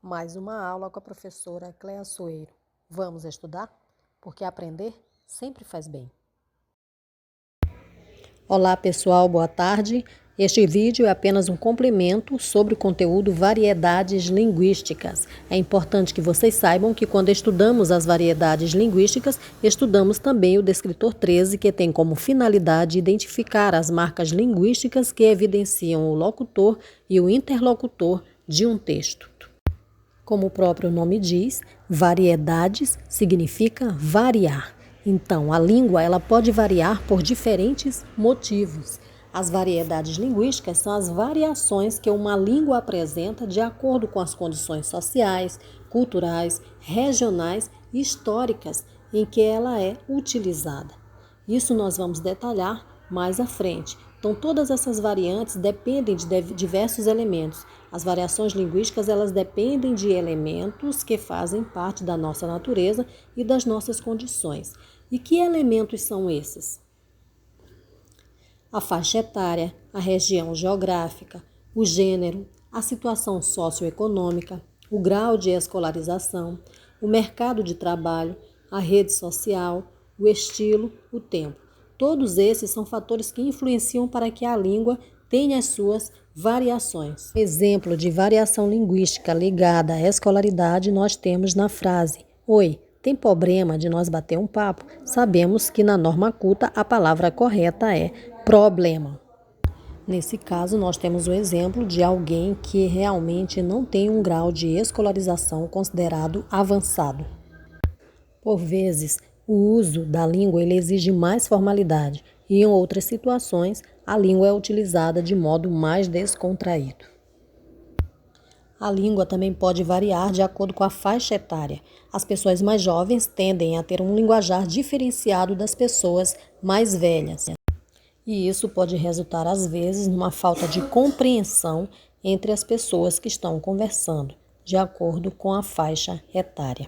Mais uma aula com a professora Cléa Soeiro. Vamos estudar? Porque aprender sempre faz bem. Olá pessoal, boa tarde. Este vídeo é apenas um complemento sobre o conteúdo variedades linguísticas. É importante que vocês saibam que quando estudamos as variedades linguísticas, estudamos também o descritor 13, que tem como finalidade identificar as marcas linguísticas que evidenciam o locutor e o interlocutor de um texto. Como o próprio nome diz, variedades significa variar. Então, a língua ela pode variar por diferentes motivos. As variedades linguísticas são as variações que uma língua apresenta de acordo com as condições sociais, culturais, regionais e históricas em que ela é utilizada. Isso nós vamos detalhar mais à frente. Então, todas essas variantes dependem de diversos elementos. As variações linguísticas, elas dependem de elementos que fazem parte da nossa natureza e das nossas condições. E que elementos são esses? A faixa etária, a região geográfica, o gênero, a situação socioeconômica, o grau de escolarização, o mercado de trabalho, a rede social, o estilo, o tempo. Todos esses são fatores que influenciam para que a língua tenha as suas variações. Exemplo de variação linguística ligada à escolaridade nós temos na frase: Oi, tem problema de nós bater um papo? Sabemos que na norma culta a palavra correta é problema. Nesse caso, nós temos o exemplo de alguém que realmente não tem um grau de escolarização considerado avançado. Por vezes, o uso da língua ele exige mais formalidade e, em outras situações, a língua é utilizada de modo mais descontraído. A língua também pode variar de acordo com a faixa etária. As pessoas mais jovens tendem a ter um linguajar diferenciado das pessoas mais velhas. E isso pode resultar, às vezes, numa falta de compreensão entre as pessoas que estão conversando, de acordo com a faixa etária.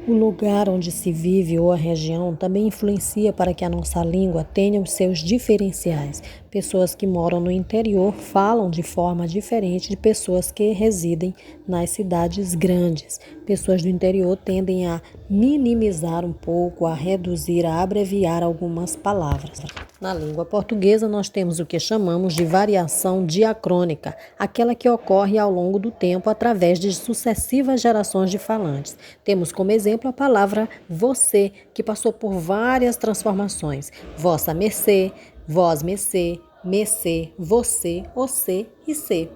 O lugar onde se vive ou a região também influencia para que a nossa língua tenha os seus diferenciais. Pessoas que moram no interior falam de forma diferente de pessoas que residem nas cidades grandes. Pessoas do interior tendem a minimizar um pouco, a reduzir, a abreviar algumas palavras. Na língua portuguesa, nós temos o que chamamos de variação diacrônica, aquela que ocorre ao longo do tempo através de sucessivas gerações de falantes. Temos como exemplo a palavra você, que passou por várias transformações: vossa mercê, vós mercê, mercê, você, ocê e cê.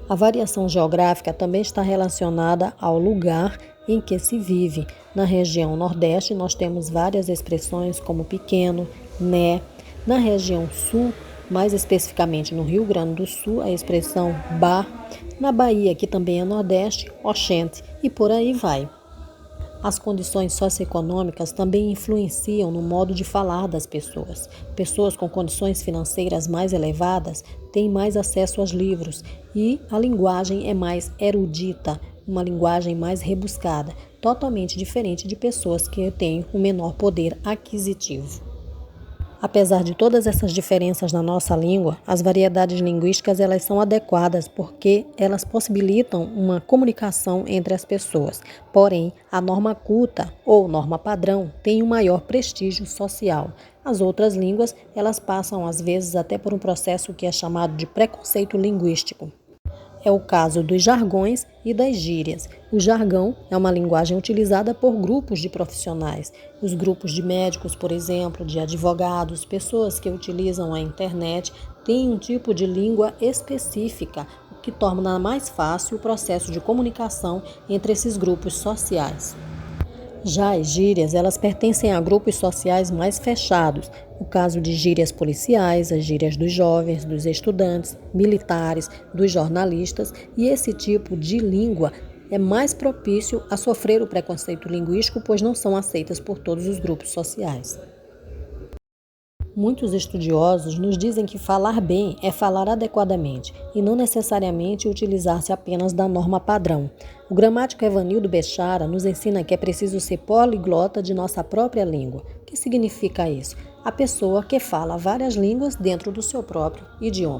A variação geográfica também está relacionada ao lugar em que se vive. Na região Nordeste, nós temos várias expressões como pequeno, né. Na região Sul, mais especificamente no Rio Grande do Sul, a expressão bah. Na Bahia, que também é Nordeste, oxente, e por aí vai. As condições socioeconômicas também influenciam no modo de falar das pessoas. Pessoas com condições financeiras mais elevadas têm mais acesso aos livros e a linguagem é mais erudita, uma linguagem mais rebuscada, totalmente diferente de pessoas que têm um menor poder aquisitivo. Apesar de todas essas diferenças na nossa língua, as variedades linguísticas elas são adequadas porque elas possibilitam uma comunicação entre as pessoas. Porém, a norma culta ou norma padrão tem um maior prestígio social. As outras línguas, elas passam às vezes até por um processo que é chamado de preconceito linguístico. É o caso dos jargões e das gírias. O jargão é uma linguagem utilizada por grupos de profissionais. Os grupos de médicos, por exemplo, de advogados, pessoas que utilizam a internet, têm um tipo de língua específica, o que torna mais fácil o processo de comunicação entre esses grupos sociais. Já as gírias, elas pertencem a grupos sociais mais fechados. O caso de gírias policiais, as gírias dos jovens, dos estudantes, militares, dos jornalistas, e esse tipo de língua é mais propício a sofrer o preconceito linguístico, pois não são aceitas por todos os grupos sociais. Muitos estudiosos nos dizem que falar bem é falar adequadamente e não necessariamente utilizar-se apenas da norma padrão. O gramático Evanildo Bechara nos ensina que é preciso ser poliglota de nossa própria língua. O que significa isso? A pessoa que fala várias línguas dentro do seu próprio idioma.